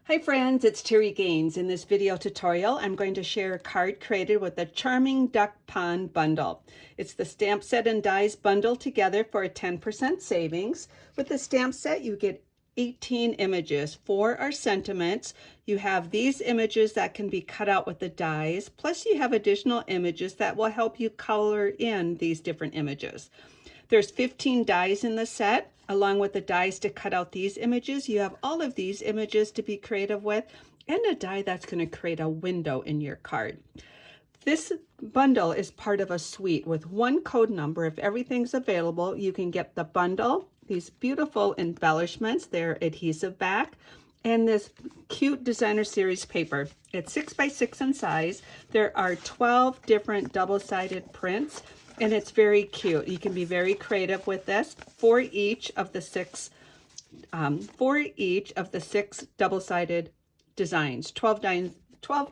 Hi friends, it's Terri Gaines. In this video tutorial, I'm going to share a card created with the Charming Duck Pond bundle. It's the stamp set and dies bundle together for a 10% savings. With the stamp set, you get 18 images. 4 are sentiments. You have these images that can be cut out with the dies, plus you have additional images that will help you color in these different images. There's 15 dies in the set. Along with the dies to cut out these images, you have all of these images to be creative with, and a die that's going to create a window in your card. This bundle is part of a suite with one code number. If everything's available, you can get the bundle, these beautiful embellishments, they're adhesive back, and this cute designer series paper. It's 6 by 6 in size. There are 12 different double-sided prints, and it's very cute. You can be very creative with this. For each of the six double-sided designs, 12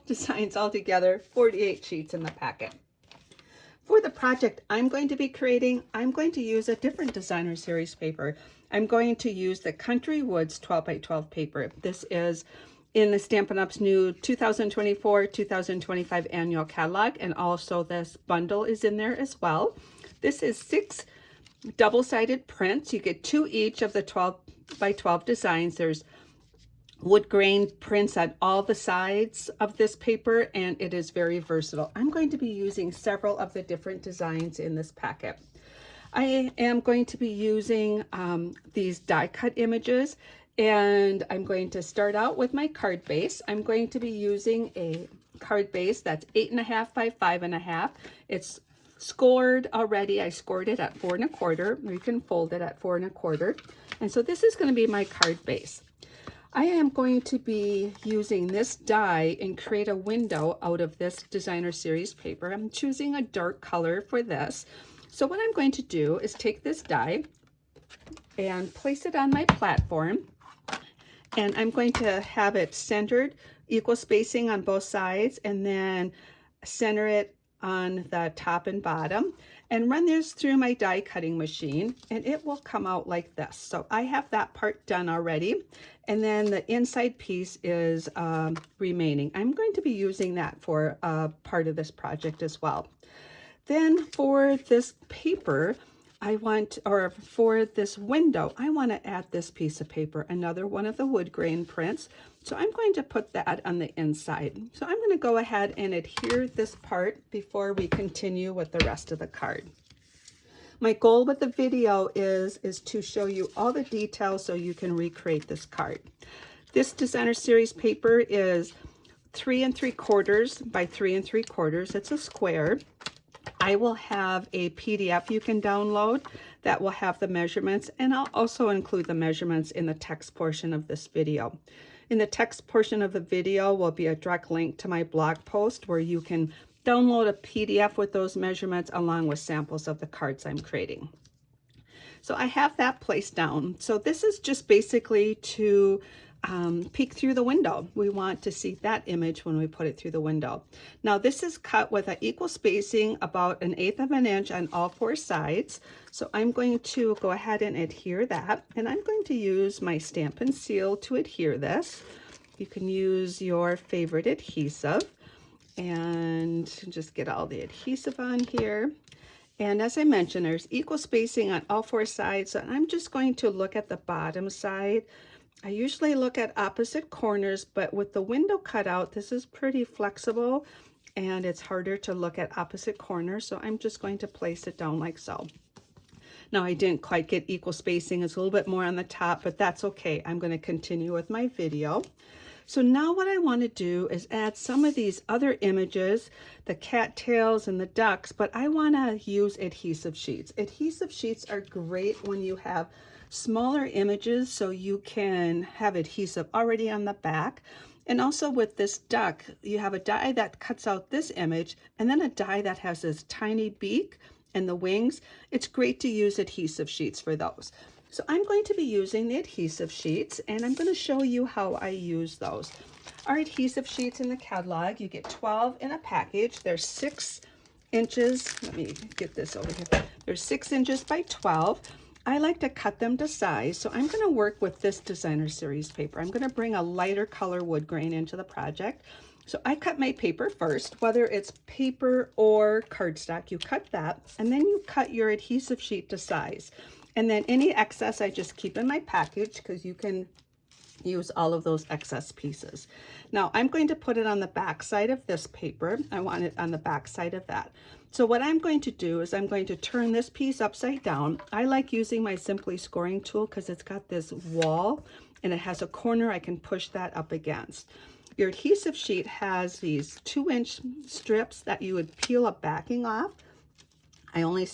designs altogether, 48 sheets in the packet. For the project I'm going to be creating, I'm going to use a different designer series paper. I'm going to use the Country Woods 12 by 12 paper. This is in the Stampin' Up's new 2024-2025 annual catalog, and also this bundle is in there as well. This is 6 double-sided prints. You get 2 each of the 12 by 12 designs. There's wood grain prints on all the sides of this paper, and it is very versatile. I'm going to be using several of the different designs in this packet. I am going to be using these die cut images, and I'm going to start out with my card base. I'm going to be using a card base that's 8.5 by 5.5. It's scored already. I scored it at 4 1/4. You can fold it at 4 1/4. And so this is going to be my card base. I am going to be using this die and create a window out of this designer series paper. I'm choosing a dark color for this. So what I'm going to do is take this die and place it on my platform. And I'm going to have it centered, equal spacing on both sides, and then center it on the top and bottom, and run this through my die cutting machine, and it will come out like this. So I have that part done already, and then the inside piece is remaining. I'm going to be using that for part of this project as well. Then for this paper, for this window, I want to add this piece of paper, another one of the wood grain prints. So I'm going to put that on the inside. So I'm going to go ahead and adhere this part before we continue with the rest of the card. My goal with the video is to show you all the details so you can recreate this card. This designer series paper is 3 3/4 by 3 3/4. It's a square. I will have a PDF you can download that will have the measurements, and I'll also include the measurements in the text portion of this video. In the text portion of the video will be a direct link to my blog post where you can download a PDF with those measurements along with samples of the cards I'm creating. So I have that placed down. So this is just basically to peek through the window. We want to see that image when we put it through the window. Now this is cut with an equal spacing, about 1/8 of an inch on all 4 sides. So I'm going to go ahead and adhere that, and I'm going to use my Stampin' Seal to adhere this. You can use your favorite adhesive and just get all the adhesive on here. And as I mentioned, there's equal spacing on all 4 sides. So I'm just going to look at the bottom side. I usually look at opposite corners, but with the window cut out, this is pretty flexible and it's harder to look at opposite corners. So I'm just going to place it down like so. Now I didn't quite get equal spacing. It's a little bit more on the top, but that's okay. I'm going to continue with my video. So now what I want to do is add some of these other images, the cattails and the ducks, but I want to use adhesive sheets. Adhesive sheets are great when you have smaller images, so you can have adhesive already on the back. And also with this duck, you have a die that cuts out this image and then a die that has this tiny beak and the wings. It's great to use adhesive sheets for those. So I'm going to be using the adhesive sheets, and I'm going to show you how I use those. Our adhesive sheets in the catalog, you get 12 in a package. They're 6 inches. Let me get this over here. They're 6 inches by 12. I like to cut them to size, so I'm going to work with this designer series paper. I'm going to bring a lighter color wood grain into the project. So I cut my paper first, whether it's paper or cardstock, you cut that, and then you cut your adhesive sheet to size. And then any excess I just keep in my package because you can use all of those excess pieces. Now I'm going to put it on the back side of this paper. I want it on the back side of that. So what I'm going to do is I'm going to turn this piece upside down. I like using my Simply Scoring tool because it's got this wall and it has a corner I can push that up against. Your adhesive sheet has these 2-inch strips that you would peel a backing off. I only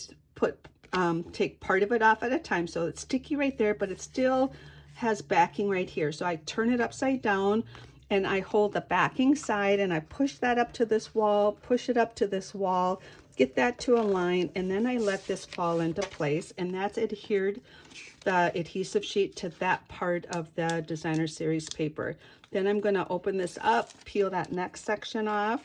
take part of it off at a time, so it's sticky right there, but it still has backing right here. So I turn it upside down and I hold the backing side and I push that up to this wall, push it up to this wall, get that to align, and then I let this fall into place, and that's adhered the adhesive sheet to that part of the designer series paper. Then I'm going to open this up, peel that next section off,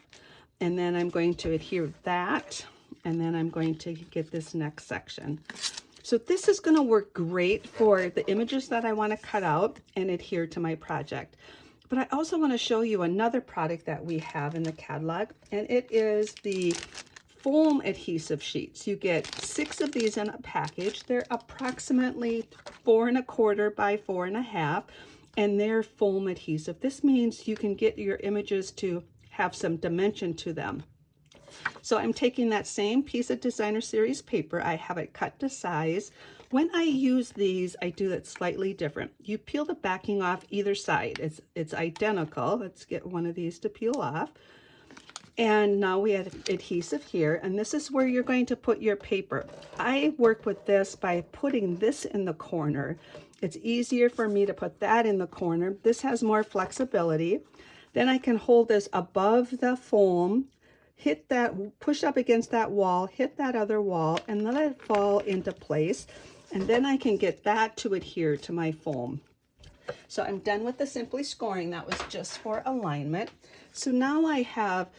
and then I'm going to adhere that, and then I'm going to get this next section. So this is going to work great for the images that I want to cut out and adhere to my project. But I also want to show you another product that we have in the catalog, and it is the foam adhesive sheets. You get 6 of these in a package. They're approximately 4 1/4 by 4 1/2, and they're foam adhesive. This means you can get your images to have some dimension to them. So I'm taking that same piece of designer series paper. I have it cut to size. When I use these, I do it slightly different. You peel the backing off either side. It's identical. Let's get one of these to peel off. And now we have adhesive here, and this is where you're going to put your paper. I work with this by putting this in the corner. It's easier for me to put that in the corner. This has more flexibility. Then I can hold this above the foam, hit that, push up against that wall, hit that other wall, and let it fall into place. And then I can get that to adhere to my foam. So I'm done with the Simply Scoring. That was just for alignment. So now I have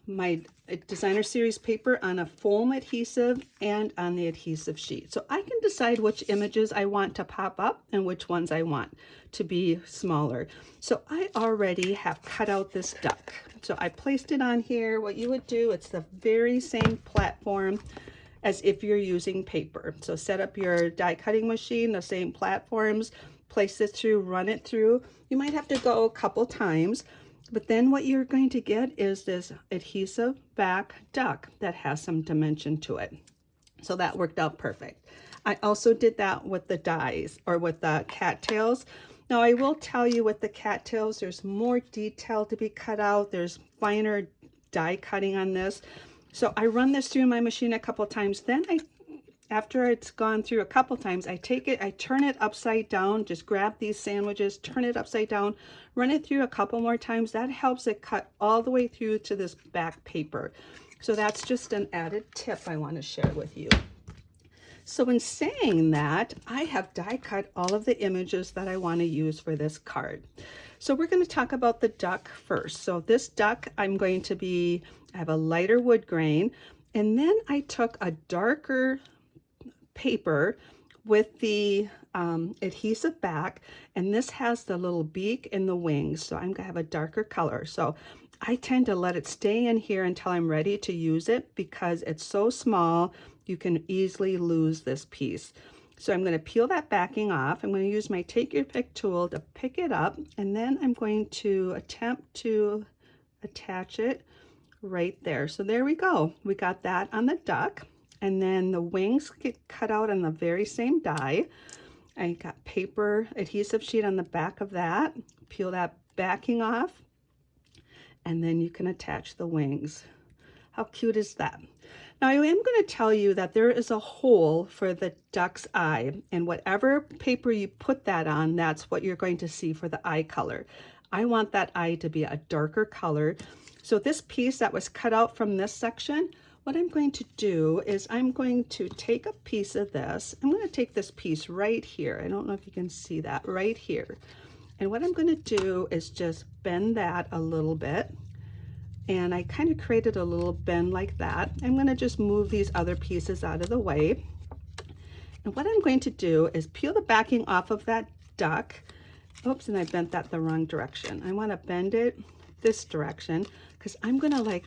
my designer series paper on a foam adhesive and on the adhesive sheet. So I can decide which images I want to pop up and which ones I want to be smaller. So I already have cut out this duck. So I placed it on here. What you would do, it's the very same platform as if you're using paper. So set up your die cutting machine, the same platforms, place it through, run it through. You might have to go a couple times, but then what you're going to get is this adhesive back duck that has some dimension to it. So that worked out perfect. I also did that with the dies, or with the cattails. Now I will tell you with the cattails, there's more detail to be cut out. There's finer die cutting on this. So I run this through my machine a couple times. Then after it's gone through a couple times, I take it, I turn it upside down, just grab these sandwiches, turn it upside down, run it through a couple more times. That helps it cut all the way through to this back paper. So that's just an added tip I want to share with you. So in saying that, I have die cut all of the images that I want to use for this card. So we're going to talk about the duck first. So this duck, I have a lighter wood grain, and then I took a darker paper with the adhesive back, and this has the little beak and the wings, so I'm gonna have a darker color. So I tend to let it stay in here until I'm ready to use it because it's so small you can easily lose this piece. So I'm going to peel that backing off. I'm going to use my take your pick tool to pick it up, and then I'm going to attempt to attach it right there. So there we go. We got that on the duck. And then the wings get cut out on the very same die. I got paper adhesive sheet on the back of that. Peel that backing off, and then you can attach the wings. How cute is that? Now I am going to tell you that there is a hole for the duck's eye, and whatever paper you put that on, that's what you're going to see for the eye color. I want that eye to be a darker color. So this piece that was cut out from this section, what I'm going to do is I'm going to take a piece of this. I'm going to take this piece right here. I don't know if you can see that right here. And what I'm going to do is just bend that a little bit. And I kind of created a little bend like that. I'm going to just move these other pieces out of the way. And what I'm going to do is peel the backing off of that duck. Oops, and I bent that the wrong direction. I want to bend it this direction because I'm going to like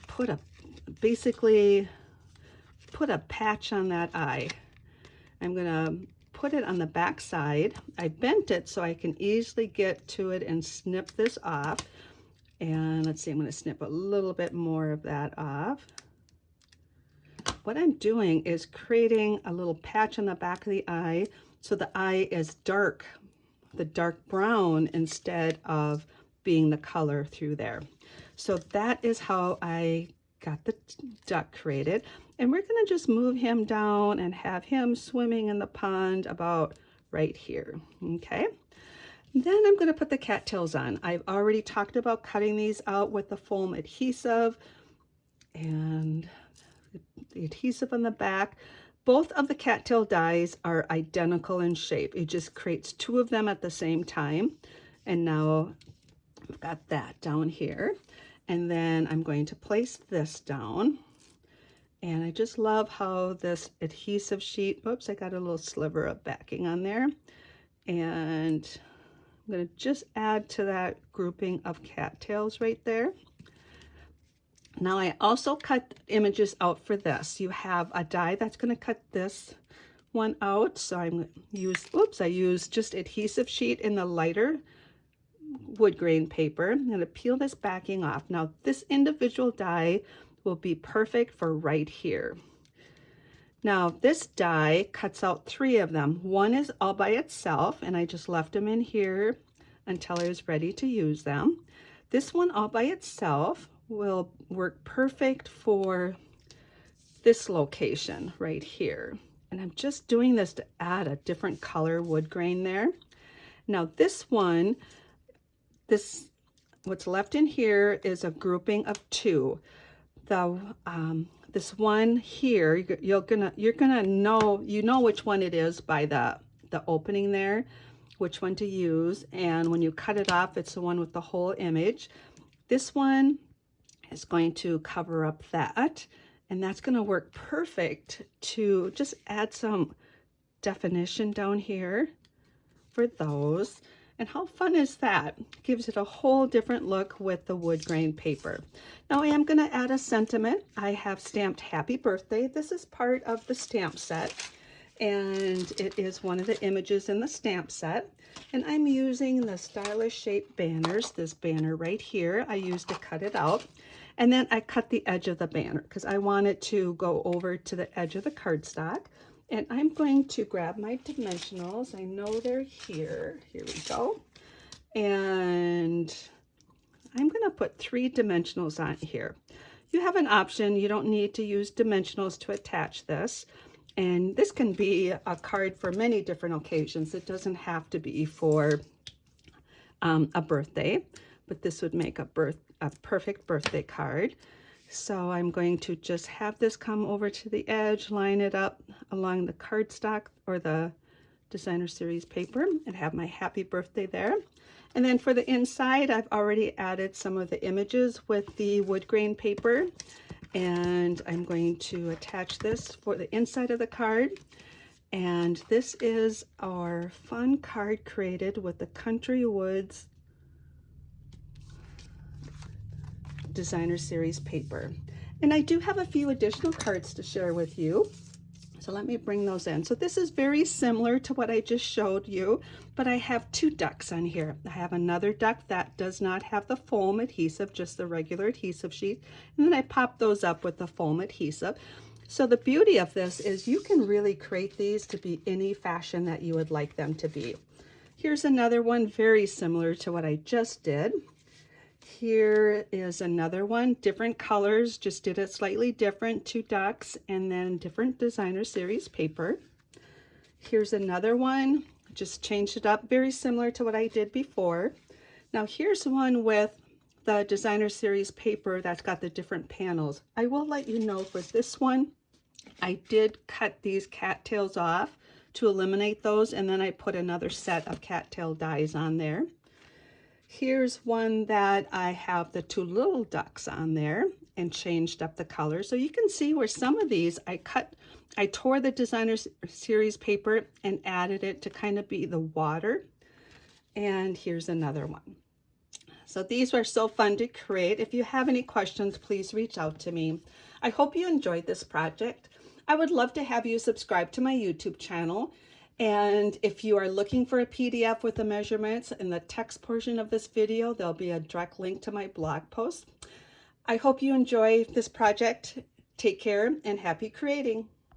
basically put a patch on that eye. I'm going to put it on the back side. I bent it so I can easily get to it and snip this off. And let's see, I'm going to snip a little bit more of that off. What I'm doing is creating a little patch on the back of the eye so the eye is dark, the dark brown instead of being the color through there. So that is how I got the duck created. And we're going to just move him down and have him swimming in the pond about right here. Okay. Then I'm going to put the cattails on. I've already talked about cutting these out with the foam adhesive and the adhesive on the back. Both of the cattail dies are identical in shape. It just creates two of them at the same time. And now I've got that down here. And then I'm going to place this down. And I just love how this adhesive sheet, oops, I got a little sliver of backing on there. And I'm going to just add to that grouping of cattails right there. Now I also cut images out for this. You have a die that's going to cut this one out. So I'm going to use, oops, I used just adhesive sheet in the lighter wood grain paper. I'm going to peel this backing off. Now this individual die will be perfect for right here. Now this die cuts out 3 of them. One is all by itself and I just left them in here until I was ready to use them. This one all by itself will work perfect for this location right here. And I'm just doing this to add a different color wood grain there. Now this one, what's left in here is a grouping of 2. This one here, you're gonna know, which one it is by the opening there, which one to use. And when you cut it off, it's the one with the whole image. This one is going to cover up that, and that's going to work perfect to just add some definition down here for those. And how fun is that? Gives it a whole different look with the wood grain paper. Now I am going to add a sentiment. I have stamped happy birthday. This is part of the stamp set, and it is one of the images in the stamp set. And I'm using the stylish shape banners, this banner right here. I used to cut it out. And then I cut the edge of the banner because I want it to go over to the edge of the cardstock. And I'm going to grab my dimensionals. I know they're here. Here we go. And I'm going to put 3 dimensionals on here. You have an option. You don't need to use dimensionals to attach this. And this can be a card for many different occasions. It doesn't have to be for a birthday, but this would make a perfect birthday card. So I'm going to just have this come over to the edge, line it up along the cardstock or the designer series paper, and have my happy birthday there. And then for the inside, I've already added some of the images with the wood grain paper. And I'm going to attach this for the inside of the card. And this is our fun card created with the Country Woods Designer Series paper. And I do have a few additional cards to share with you. So let me bring those in. So this is very similar to what I just showed you, but I have 2 ducks on here. I have another duck that does not have the foam adhesive, just the regular adhesive sheet. And then I pop those up with the foam adhesive. So the beauty of this is you can really create these to be any fashion that you would like them to be. Here's another one very similar to what I just did. Here is another one, different colors, just did it slightly different, 2 ducks, and then different designer series paper. Here's another one, just changed it up, very similar to what I did before. Now here's one with the designer series paper that's got the different panels. I will let you know for this one, I did cut these cattails off to eliminate those, and then I put another set of cattail dies on there. Here's one that I have the 2 little ducks on there, and changed up the color. So you can see where some of these I tore the designer series paper and added it to kind of be the water. And here's another one. So these were so fun to create. If you have any questions, please reach out to me. I hope you enjoyed this project. I would love to have you subscribe to my YouTube channel. And if you are looking for a PDF with the measurements in the text portion of this video, there'll be a direct link to my blog post. I hope you enjoy this project. Take care and happy creating.